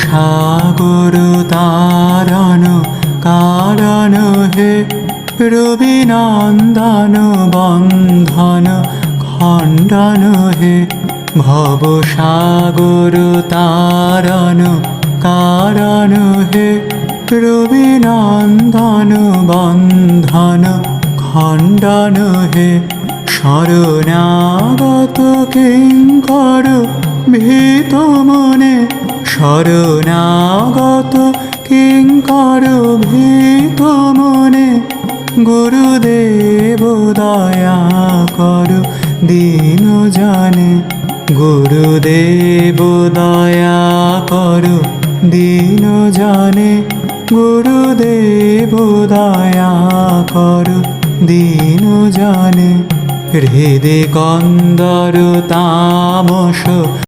সাগর তারণ কারণ হে রবিনন্দন বন্ধন খণ্ডন হে ভব সাগর তারণ কারণ হে রবিনন্দন বন্ধন খণ্ডন হে শরণাগত কিঙ্কর ভীত মনে শরণাগত কিঙ্কর ভীত মনে গুরুদেব দয়া করো দীন জানে গুরুদেব দয়া করো দীন জানে গুরুদেব দয়া করো দীন জানে হৃদে কন্দর তামস